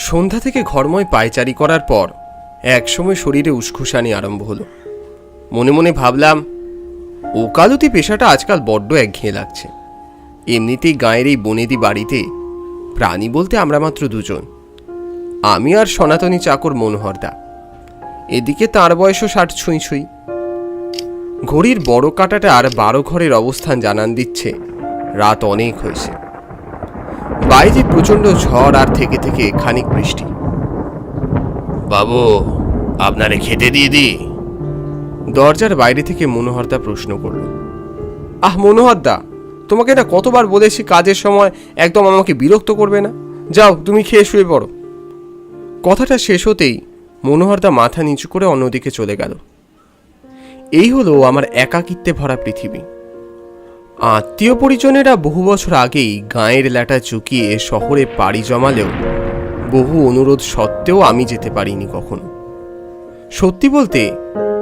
সন্ধ্যা থেকে ঘরময় পায়চারি করার পর একসময় শরীরে উসখুসানি আরম্ভ হলো। মনে মনে ভাবলাম, ওকালতি পেশাটা আজকাল বড্ড একঘেয়ে লাগছে। এমনিতেই গাঁয়ের এই বনেদি বাড়িতে প্রাণী বলতে আমরা মাত্র দুজন, আমি আর সনাতনী চাকর মনোহরদা। এদিকে তাঁর বয়সও 60 ছুঁই ছুঁই। ঘড়ির বড় কাঁটাটা আর 12 ঘরের অবস্থান জানান দিচ্ছে রাত অনেক হয়েছে। বাইরে প্রচণ্ড ঝড় আর থেকে থেকে খানিক বৃষ্টি। বাবু, আপনারে খেতে দিয়ে দি? দরজার বাইরে থেকে মনোহরদা প্রশ্ন করল। আহ মনোহরদা, তোমাকে এটা কতবার বলেছি কাজের সময় একদম আমাকে বিরক্ত করবে না। যাও, তুমি খেয়ে শুয়ে পড়ো। কথাটা শেষ হতেই মনোহরদা মাথা নিচু করে অন্যদিকে চলে গেল। এই হলো আমার একাকিত্বে ভরা পৃথিবী। আত্মীয় পরিজনেরা বহু বছর আগেই গাঁয়ের ল্যাটা চুকিয়ে শহরে পাড়ি জমালেও বহু অনুরোধ সত্ত্বেও আমি যেতে পারিনি কখনো। সত্যি বলতে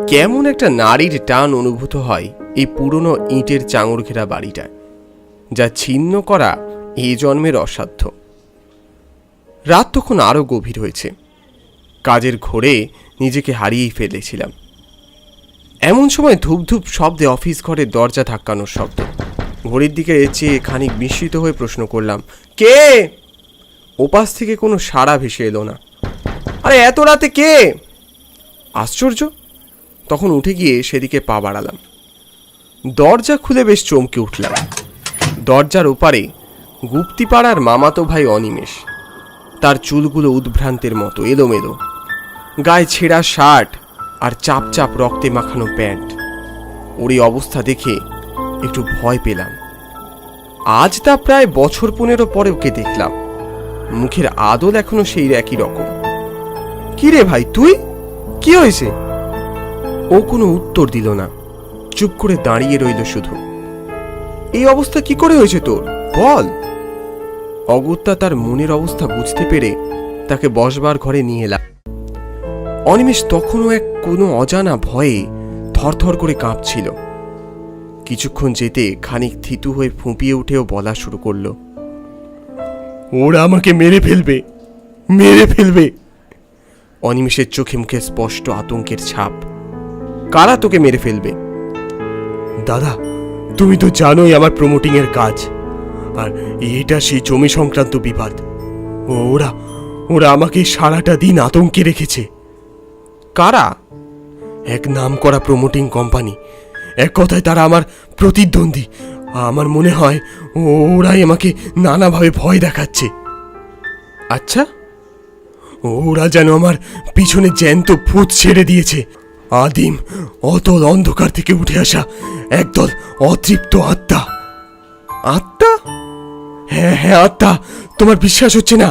কেমন একটা নারীর টান অনুভূত হয় এই পুরনো ইটের চাঙড় ঘেরা বাড়িটায়, যা ছিন্ন করা এই জন্মের অসাধ্য। রাত তখন আরও গভীর হয়েছে। কাজের ঘোরে নিজেকে হারিয়েই ফেলেছিলাম। এমন সময় ধূপ ধূপ শব্দে অফিস ঘরের দরজা ধাক্কানোর শব্দ। ঘড়ির দিকে চেয়ে খানিক বিস্মিত হয়ে প্রশ্ন করলাম, কে? ওপাশ থেকে কোনো সাড়া ভেসে এলো না। আরে এত রাতে কে? আশ্চর্য! তখন উঠে গিয়ে সেদিকে পা বাড়ালাম। দরজা খুলে বেশ চমকে উঠলাম। দরজার ওপারে গুপ্তিপাড়ার মামাতো ভাই অনিমেষ। তার চুলগুলো উদ্ভ্রান্তের মতো এলোমেলো, গায়ে ছেঁড়া শার্ট আর চাপ চাপ রক্তে মাখানো প্যান্ট। ওর এই অবস্থা দেখে একটু ভয় পেলাম। আজ তা প্রায় বছর 15 পরে ওকে দেখলাম। মুখের আদল এখনো সেই একই রকম। কি রে ভাই, তুই? কি হয়েছে? ও কোনো উত্তর দিল না, চুপ করে দাঁড়িয়ে রইল শুধু। এই অবস্থা কি করে হয়েছে তোর, বল। অগত্যা তার মনের অবস্থা বুঝতে পেরে তাকে বসবার ঘরে নিয়ে এলাম। অনিমেষ তখনও এক কোনো অজানা ভয়ে থরথর করে কাঁপছিল। কিছুক্ষণ যেতে খানিক থিতু হয়ে ফুঁপিয়ে উঠেও বলা শুরু করলো, ওরা আমাকে মেরে ফেলবে, মেরে ফেলবে। অনিমেষের চোখে মুখে স্পষ্ট আতঙ্কের ছাপ। কারা তোকে মেরে ফেলবে? দাদা, তুমি তো জানোই আমার প্রমোটিং এর কাজ, আর এটা সেই জমি সংক্রান্ত বিবাদ। ওরা ওরা আমাকে সারাটা দিন আতঙ্কে রেখেছে। কারা? এক নামকরা প্রমোটিং কোম্পানি। এক কথায় তারা আমার প্রতিদ্বন্দ্বী। আমার মনে হয় ওরাই আমাকে নানাভাবে ভয় দেখাচ্ছে। আচ্ছা, ওরা যেন আমার পিছনে জ্যান্ত ভূত ছেড়ে দিয়েছে। আদিম অতল অন্ধকার থেকে উঠে আসা একদল অতৃপ্ত আত্মা। আত্মা? হ্যাঁ হ্যাঁ, আত্মা। তোমার বিশ্বাস হচ্ছে না?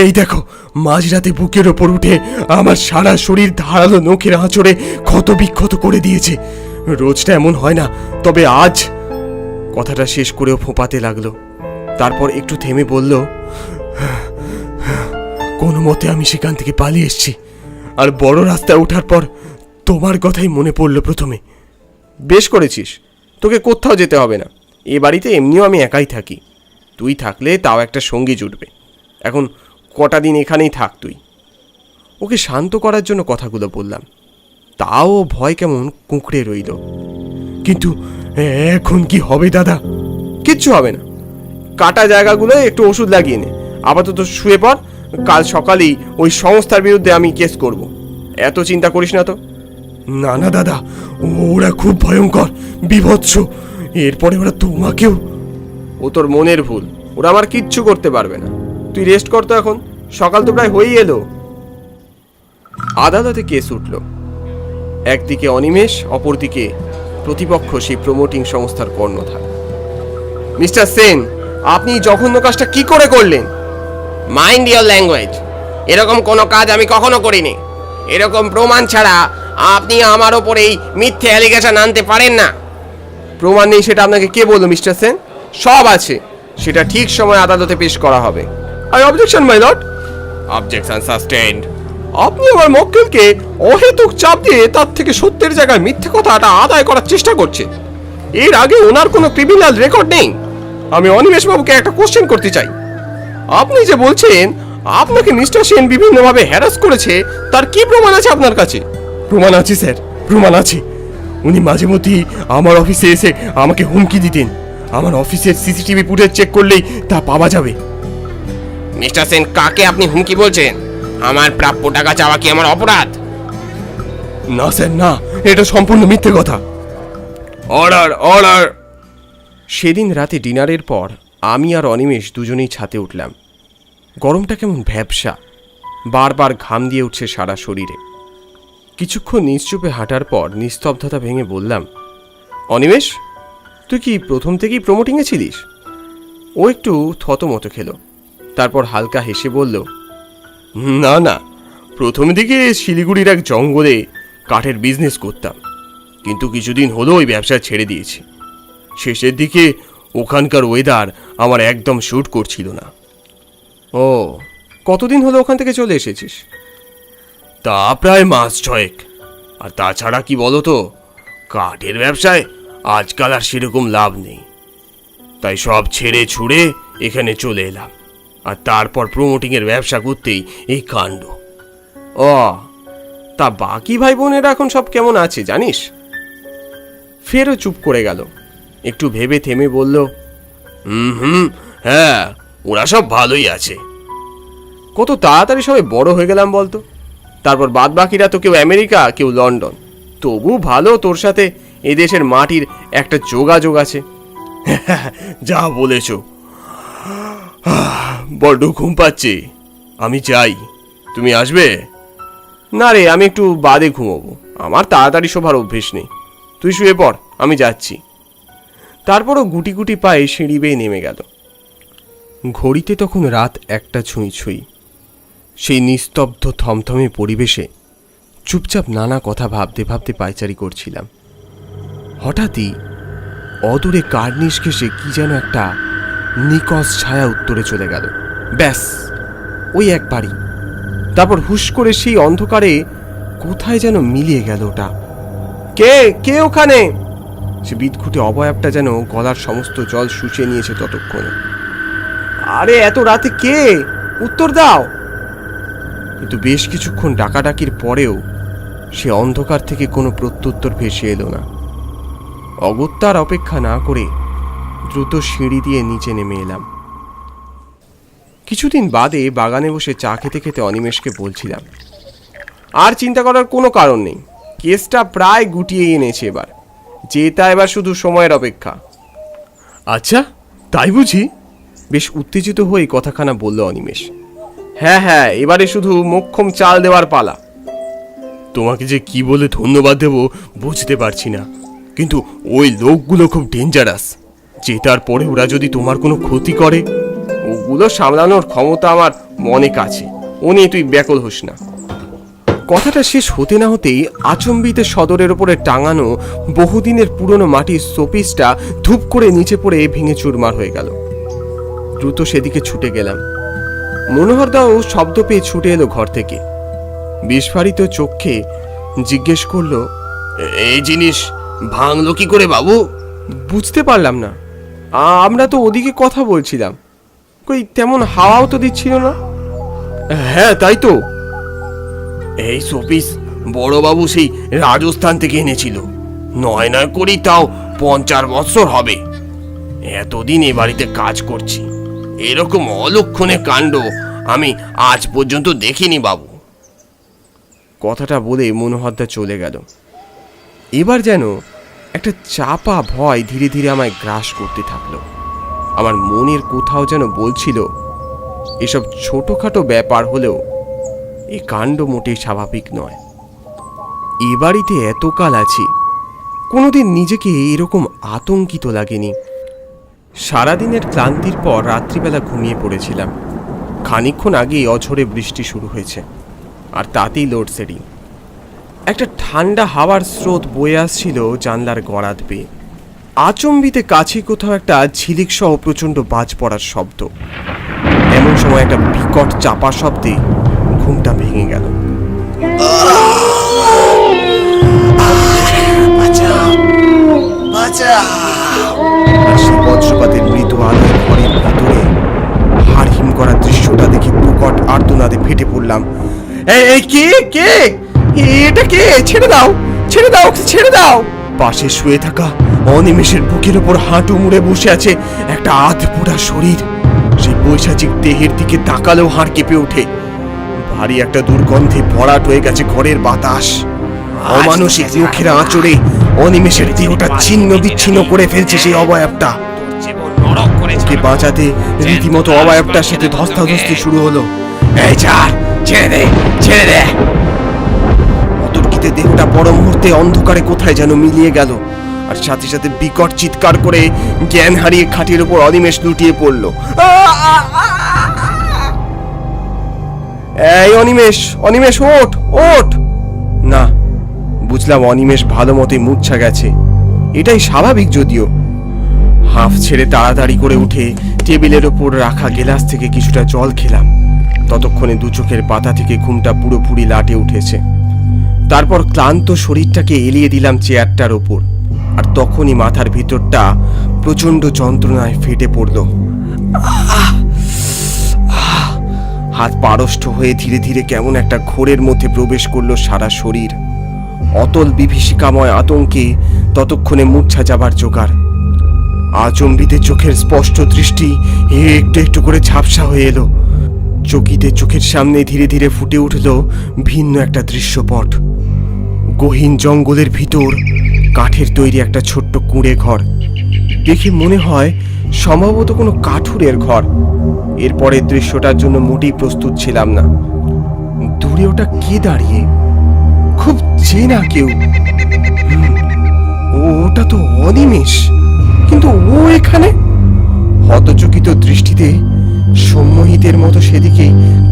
এই দেখো, মাঝরাতে বুকের ওপর উঠে আমার সারা শরীর ধারালো নখের আঁচড়ে ক্ষত বিক্ষত করে দিয়েছে। রোজটা এমন হয় না, তবে আজ। কথাটা শেষ করেও ফোঁপাতে লাগলো। তারপর একটু থেমে বলল, কোনো মতে আমি সেখান থেকে পালিয়ে এসেছি। আর বড় রাস্তায় ওঠার পর তোমার কথাই মনে পড়লো প্রথমে। বেশ করেছিস, তোকে কোথাও যেতে হবে না। এ বাড়িতে এমনিও আমি একাই থাকি। তুই থাকলে তাও একটা সঙ্গী জুটবে। এখন কটা দিন এখানেই থাক তুই। ওকে শান্ত করার জন্য কথাগুলো বললাম। তাও ভয় কেমন কুঁকড়ে রইল। কিন্তু এখন কি হবে দাদা? কিচ্ছু হবে না। কাটা জায়গাগুলো একটু ওষুধ লাগিয়ে নে। আপাতত শুয়ে পড়। কাল সকালেই ওই সংস্থার বিরুদ্ধে আমি কেস করব। এত চিন্তা করিস না তো। না না দাদা, ওরা খুব ভয়ঙ্কর, বিভৎস। এরপরে ওরা তোমাকেও। ও তোর মনের ভুল। ওরা আমার কিচ্ছু করতে পারবে না। তুই রেস্ট কর তো এখন। সকাল তো প্রায় হয়েই এলো। আদালতে কেস উঠল। একদিকে অনিমেষ, অপরদিকে প্রতিপক্ষ সেই প্রমোটিং সংস্থার কর্ণধার। মিস্টার সেন, আপনি জঘন্য কাজটা কি করে করলেন? Mind your language. এরকম কোনো কাজ আমি কখনো করিনি। এরকম প্রমাণ ছাড়া আপনি আমার ওপর এই মিথ্যে অ্যালিগেশন আনতে পারেন না। প্রমাণ নেই সেটা আপনাকে কে বলল মিস্টার সেন? সব আছে, সেটা ঠিক সময় আদালতে পেশ করা হবে। I objection my lord. Objection sustained. আপনি আমার মক্কেলকে অহেতুক চাপ দিয়ে তার থেকে সত্যের জায়গায় মিথ্যে কথাটা আদায় করার চেষ্টা করছে। এর আগে ওনার কোনো ক্রিমিনাল রেকর্ড নেই। আমি অনিমেষ বাবুকে একটা কোশ্চেন করতে চাই। আপনি যে বলছেন আপনাকে মিস্টার সেন বিভিন্নভাবে হ্যারাস করেছে, তার কি প্রমাণ আছে আপনার কাছে? প্রমাণ আছে স্যার, প্রমাণ আছে। উনি মাঝে মধ্যেই আমার অফিসে এসে আমাকে হুমকি দিতেন। আমার অফিসের সিসিটিভি ফুটেজ চেক করলেই তা পাওয়া যাবে। মিস্টার সেন, কাকে আপনি হুমকি বলছেন? আমার প্রাপ্য টাকা চাওয়া কি আমার অপরাধ? না স্যার, না, এটা সম্পূর্ণ মিথ্যে কথা। Order, order. সেদিন রাতে ডিনারের পর আমি আর অনিমেষ দুজনেই ছাদে উঠলাম। গরমটা কেমন ভ্যাপসা, বারবার ঘাম দিয়ে উঠছে সারা শরীরে। কিছুক্ষণ নিশ্চুপে হাঁটার পর নিস্তব্ধতা ভেঙে বললাম, অনিমেষ, তুই কি প্রথম থেকেই প্রমোটিংয়ে ছিলিস? ও একটু থতমত খেলো, তারপর হালকা হেসে বলল, না না, প্রথম দিকে শিলিগুড়ির এক জঙ্গলে কাঠের বিজনেস করতাম, কিন্তু কিছুদিন হলো ওই ব্যবসা ছেড়ে দিয়েছি। শেষের দিকে ওখানকার ওয়েদার আমার একদম শ্যুট করছিল না। ও, কতদিন হলো ওখান থেকে চলে এসেছিস? তা প্রায় মাস 6। আর তাছাড়া কি বলো তো, কাঠের ব্যবসায় আজকাল আর সেরকম লাভ নেই, তাই সব ছেড়ে ছুড়ে এখানে চলে এলাম। আর তারপর প্রমোটিংয়ের ব্যবসা করতেই এই কাণ্ড। ও, তা বাকি ভাই বোনেরা এখন সব কেমন আছে জানিস? ফেরও চুপ করে গেল, একটু ভেবে থেমে বলল, হ্যাঁ, ওরা সব ভালোই আছে। কত তাড়াতাড়ি সবাই বড় হয়ে গেলাম বলতো। তারপর বাদ বাকিরা তো কেউ আমেরিকা, কেউ লন্ডন। তবু ভালো, তোর সাথে এদেশের মাটির একটা যোগাযোগ আছে। যা বলেছ, বড্ড ঘুম পাচ্ছে, আমি যাই। তুমি আসবে? না রে, আমি একটু বাদে ঘুমোবো, আমার তাড়াতাড়ি শোবার অভ্যেস নেই। তুই শুয়ে পড়, আমি যাচ্ছি। তারপরও গুটি গুটি পায়ে সিঁড়ি বেয়ে নেমে গেল। ঘড়িতে তখন রাত 1টা ছুঁই ছুঁই। সেই নিস্তব্ধ থমথমে পরিবেশে চুপচাপ নানা কথা ভাবতে ভাবতে পায়চারি করছিলাম। হঠাৎই অদূরে কার্নিশ ঘেঁষে কি যেন একটা নিকষ ছায়া উত্তরে চলে গেল। ব্যাস, ওই একবারই। তারপর হুশ করে সেই অন্ধকারে কোথায় যেন মিলিয়ে গেল ওটা। কে কে ওখানে? সে বিদঘুটে অবয়বটা যেন গলার সমস্ত জল শুষিয়ে নিয়েছে ততক্ষণে। আরে এত রাতে কে? উত্তর দাও। কিন্তু বেশ কিছুক্ষণ ডাকাডাকির পরেও সে অন্ধকার থেকে কোনো প্রত্যুত্তর ভেসে এলো না। অগত্যার অপেক্ষা না করে দ্রুত সিঁড়ি দিয়ে নিচে নেমে এলাম। কিছুদিন বাদে বাগানে বসে চা খেতে খেতে অনিমেষকে বলছিলাম, আর চিন্তা করার কোনো কারণ নেই, কেসটা প্রায় গুটিয়ে এনেছে এবার, যেটা এবার শুধু সময়ের অপেক্ষা। আচ্ছা, তাই বুঝি? বেশ উত্তেজিত হয়ে কথাখানা বলল অনিমেষ। হ্যাঁ হ্যাঁ, এবারে শুধু মোক্ষম চাল দেওয়ার পালা। তোমাকে যে কি বলে ধন্যবাদ দেব বুঝতে পারছি না, কিন্তু ওই লোকগুলো খুব ডেঞ্জারাস। জেতার পরে ওরা যদি তোমার কোনো ক্ষতি করে, ওগুলো সামলানোর ক্ষমতা আমার অনেক আছে, ও নিয়ে তুই ব্যাকুল হোস না। কথাটা শেষ হতে না হতেই আচম্বিতে সদরের ওপরে টাঙানো বহুদিনের পুরনো মাটির শোপিসটা ধূপ করে নিচে পড়ে ভেঙে চুরমার হয়ে গেল। দ্রুত সেদিকে ছুটে গেলাম। মনোহরদাও শব্দ পেয়ে ছুটে এলো ঘর থেকে। বিস্ফারিত চোখে জিজ্ঞেস করলো, এই জিনিস ভাঙলো কি করে বাবু? বুঝতে পারলাম না, আমরা তো ওদিকে কথা বলছিলাম, কই তেমন হাওয়াও তো দিচ্ছিল না। হ্যাঁ তাই তো, এই শোপিস বড়বাবু সেই রাজস্থান থেকে এনেছিল, নয় নয় করি তাও 50 বছর হবে। এতদিন এ বাড়িতে কাজ করছি, এরকম অলক্ষণে কাণ্ড আমি আজ পর্যন্ত দেখিনি বাবু। কথাটা বলে মনোহরদা চলে গেল। এবার যেন একটা চাপা ভয় ধীরে ধীরে আমায় গ্রাস করতে থাকলো। আমার মনের কোথাও যেন বলছিল, এসব ছোটখাটো ব্যাপার হলেও এই কাণ্ড মোটেই স্বাভাবিক নয়। এ বাড়িতে এতকাল আছি, কোনোদিন নিজেকে এরকম আতঙ্কিত লাগেনি। সারাদিনের ক্লান্তির পর রাত্রিবেলা ঘুমিয়ে পড়েছিলাম। খানিকক্ষণ আগেই অঝোরে বৃষ্টি শুরু হয়েছে, আর তাতেই লোডশেডিং। একটা ঠান্ডা হাওয়ার স্রোত বয়ে আসছিল জানলার গড়াত বেয়ে। আচম্বিতে কাছে কোথাও একটা ঝিলিক সহ প্রচণ্ড বাজ পড়ার শব্দ। এমন সময় একটা বিকট চাপা শব্দে ঘুমটা ভেঙে গেল। বজ্রপাতের মৃদু আলোয় ঘরের ভিতরে হাড়হিম করা দৃশ্যটা দেখে প্রকট আর্ত আর্তনাদে ফেটে পড়লাম। এই কে কে এটা কে? ছেড়ে দাও, ছেড়ে দাও, ছেড়ে দাও। পাশে শুয়ে থাকা অনিমেষের বুকের ওপর হাঁটু মুড়ে বসে আছে একটা আধপোড়া শরীর। সেই বৈশাচিক দেহের দিকে তাকালেও হাড় কেঁপে ওঠে। ভারী একটা দুর্গন্ধে ভরাট হয়ে গেছে ঘরের বাতাস। অমানসিক মুখের আঁচড়ে অনিমেষের দেহটা ছিন্ন বিচ্ছিন্ন করে ফেলছে সেই অবয়বটা। ওকে বাঁচাতে রীতিমতো অবয়বটার সাথে ধস্তাধস্তি শুরু হলো। এই ছাড়, ছেড়ে দে, ছেড়ে দে। অতর্কিতে দেহটা পর মুহূর্তে অন্ধকারে কোথায় যেন মিলিয়ে গেল, আর সাথে সাথে বিকট চিৎকার করে জ্ঞান হারিয়ে খাটের উপর অনিমেষ লুটিয়ে পড়ল। এই অনিমেষ, অনিমেষ ওঠ, ওঠ। না, বুঝলাম অনিমেষ ভালো মতোই মূর্ছা গেছে। এটাই স্বাভাবিক। যদিও হাঁফ ছেড়ে তাড়াতাড়ি করে উঠে টেবিলের ওপর রাখা গ্লাস থেকে কিছুটা জল খেলাম। ততক্ষণে দু চোখের পাতা থেকে ঘুমটা পুরোপুরি লাটে উঠেছে। তারপর ক্লান্ত শরীরটাকে এলিয়ে দিলাম চেয়ারটার ওপর, আর তখনই মাথার ভিতরটা প্রচন্ড যন্ত্রণায় ফেটে পড়ল। হাত পারষ্ট হয়ে ধীরে ধীরে কেমন একটা ঘোরের মধ্যে প্রবেশ করলো সারা শরীর। অতল বিভীষিকাময় আতঙ্কে ততক্ষণে মূর্ছা যাবার জোগাড়। আচম্বিতে চোখের স্পষ্ট দৃষ্টি একটু একটু করে ঝাপসা হয়ে এলো। চকিতে চোখের সামনে ধীরে ধীরে ফুটে উঠল ভিন্ন একটা দৃশ্যপট। গহীন জঙ্গলের ভিতর কাঠের তৈরি একটা ছোট্ট কুঁড়ে ঘর। দেখে মনে হয় সম্ভবত কোনো কাঠুরের ঘর। এরপরের দৃশ্যটার জন্য মোটেই প্রস্তুত ছিলাম না। দূরে ওটা কে দাঁড়িয়ে? খুব চেনা কেউ। ওটা তো অনিমেষ, কিন্তু ও এখানে? হতচকিত দৃষ্টিতে সম্মোহিতের মতো সেদিকে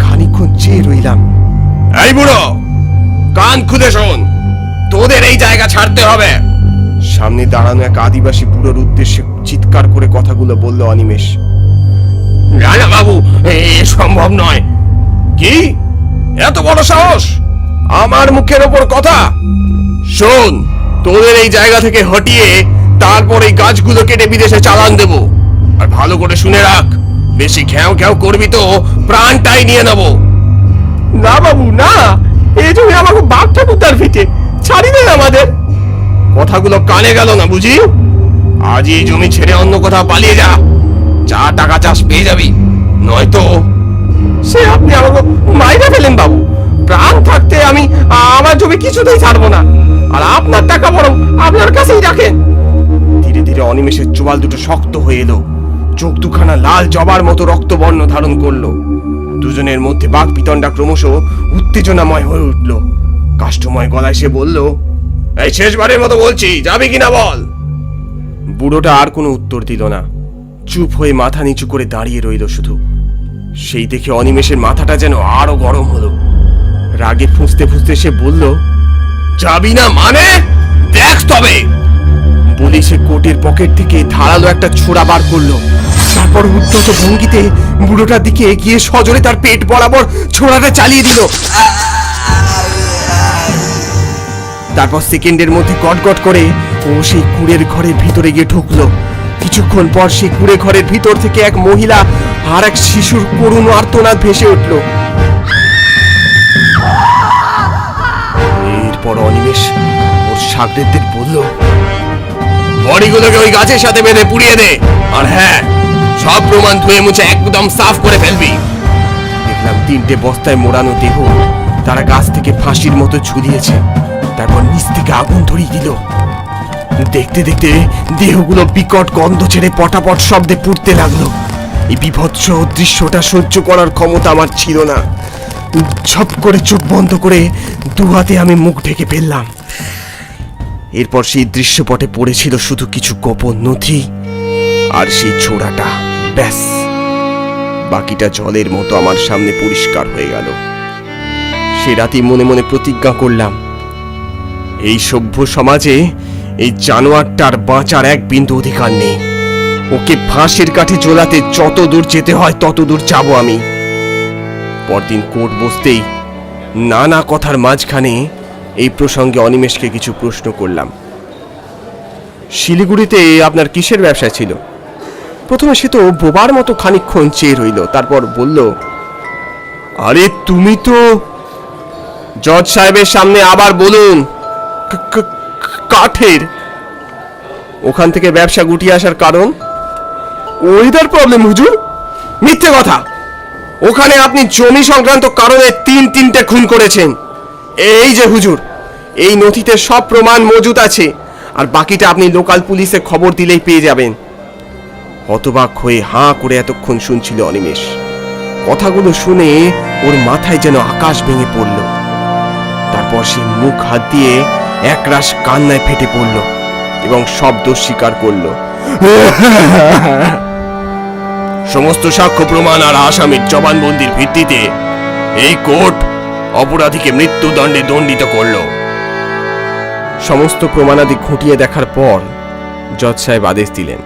খানিকক্ষণ চেয়ে রইলাম। এই বুড়ো, কান খুলে শোন, তোদের এই জায়গা ছাড়তে হবে। সামনে দাঁড়ানো এক আদিবাসী বুড়োর উদ্দেশ্যে চিৎকার করে কথাগুলো বলল অনিমেষ। রানা বাবু, এ সম্ভব নয়। কি এত বড় সাহস আমার মুখের ওপর কথা? শোন, তোদের এই জায়গা থেকে হটিয়ে তারপর এই গাছগুলো কেটে বিদেশে চালান দেব। আর ভালো করে শুনে রাখ, বেশি ঘ্যাও ঘ্যাও করবি তো প্রাণটাই নিয়ে নেব। না বাবু না, এই জমি আমাকে বাপ ঠাকুরদার ভিটে, ছাড়ি দেন আমাদের। কথাগুলো কানে গেল না বুঝি? আজ এই জমি ছেড়ে অন্য কোথাও পালিয়ে যা। যা টাকা চাষ পেয়ে যাবি, নয়তো। সে আপনি আমাকে মাইরা ফেলেন বাবু। প্রাণ থাকতে আমি আমার জমি কিছুতেই ছাড়বো না, আর আপনার টাকা বরং আপনার কাছেই রাখেন। ধীরে ধীরে অনিমেষের চোয়াল দুটো শক্ত হয়ে এলো। চোখ দুখানা লাল জবার মতো রক্তবর্ণ ধারণ করলো। দুজনের মধ্যে বাক বিতণ্ডা ক্রমশ উত্তেজনাময় হয়ে উঠল। কাষ্ঠময় গলায় সে বলল, এই শেষবারের মতো বলছি, যাবি কিনা বল। বুড়োটা আর কোনো উত্তর দিল না, চুপ হয়ে মাথা নিচু করে দাঁড়িয়ে রইল শুধু। সেই দেখে অনিমেষের মাথাটা যেন আরো গরম হলো। রাগে ফুঁসতে ফুঁসতে সে বলল, যাবি না মানে? দেখ তবে। বলি সে কোটের পকেট থেকে ধারালো একটা ছোরা বার করলো। তারপর উদ্ধত ভঙ্গিতে বুড়োটার দিকে এগিয়ে সজোরে তার পেট বরাবর ছোরাটা চালিয়ে দিল। তারপর সেকেন্ডের মধ্যে গটগট করে ও সেই কুড়ের ঘরের ভিতরে গিয়ে ঢুকলো। কিছুক্ষণ পর সেই কুড়ে ঘরের ভিতর থেকে এক মহিলা আর এক শিশুর করুণ আর্তনাদ ভেসে উঠল। এরপর অনিমেষ ওর সাগরেদদের বলল, বডিগুলোকে ওই গাছের সাথে বেঁধে পুড়িয়ে দে। আর হ্যাঁ, সব প্রমাণ ধুয়ে মুছে একদম সাফ করে ফেলবি। দেখলাম 3টে বস্তায় মোড়ানো দেহ তারা গাছ থেকে ফাঁসির মতো ঝুলিয়েছে। তারপর নিচ থেকে আগুন ধরিয়ে দিল। দেখতে দেখতে দেহগুলো বিকট গন্ধ ছেড়ে পটাপট শব্দে পুড়তে লাগলো। এই বিভৎস দৃশ্যটা সহ্য করার ক্ষমতা আমার ছিল না। ঝপ করে চোখ বন্ধ করে দু হাতে আমি মুখ ঢেকে ফেললাম। এরপর সেই দৃশ্যপটে পড়েছিল শুধু কিছু গোপন নথি আর সেই ছোড়াটা, ব্যাস। বাকিটা জলের মতো আমার সামনে পরিষ্কার হয়ে গেল। সে রাতে মনে মনে প্রতিজ্ঞা করলাম, এই সভ্য সমাজে এই জানোয়ারটার বাঁচার এক বিন্দু অধিকার নেই। ওকে ফাঁসির কাঠে ঝোলাতে যত দূর যেতে হয় তত দূর যাব আমি। পরদিন কোর্ট বসতেই নানা কথার মাঝখানে এই প্রসঙ্গে অনিমেষকে কিছু প্রশ্ন করলাম। শিলিগুড়িতে আপনার কিসের ব্যবসা ছিল? প্রথমে সে তো বোবার মতো খানিকক্ষণ চেয়ে রইল, তারপর বলল, আরে তুমি তো জজ সাহেবের সামনে আবার বলুন। কাঠের ওখান থেকে ব্যবসা গুটিয়ে আসার কারণ? ওয়েদার প্রবলেম হুজুর। মিথ্যে কথা। ওখানে আপনি জমি সংক্রান্ত কারণে তিনটে খুন করেছেন। এই যে হুজুর, এই নথিতে সব প্রমাণ মজুদ আছে, আর বাকিটা আপনি লোকাল পুলিশে খবর দিলেই পেয়ে যাবেন। হতবাক হয়ে হাঁ করে এতক্ষণ শুনছিল অনিমেষ। কথাগুলো শুনে ওর মাথায় যেন আকাশ ভেঙে পড়ল। তারপর সে মুখ হাত দিয়ে একরাশ কান্নায় ফেটে পড়ল এবং সব দোষ স্বীকার করল। সমস্ত সাক্ষ্য প্রমাণ আর আসামির জবানবন্দির ভিত্তিতে এই কোর্ট অপরাধীকে মৃত্যুদণ্ডে দণ্ডিত করল। সমস্ত প্রমাণাদি খুঁটিয়ে দেখার পর জজ সাহেব আদেশ দিলেন,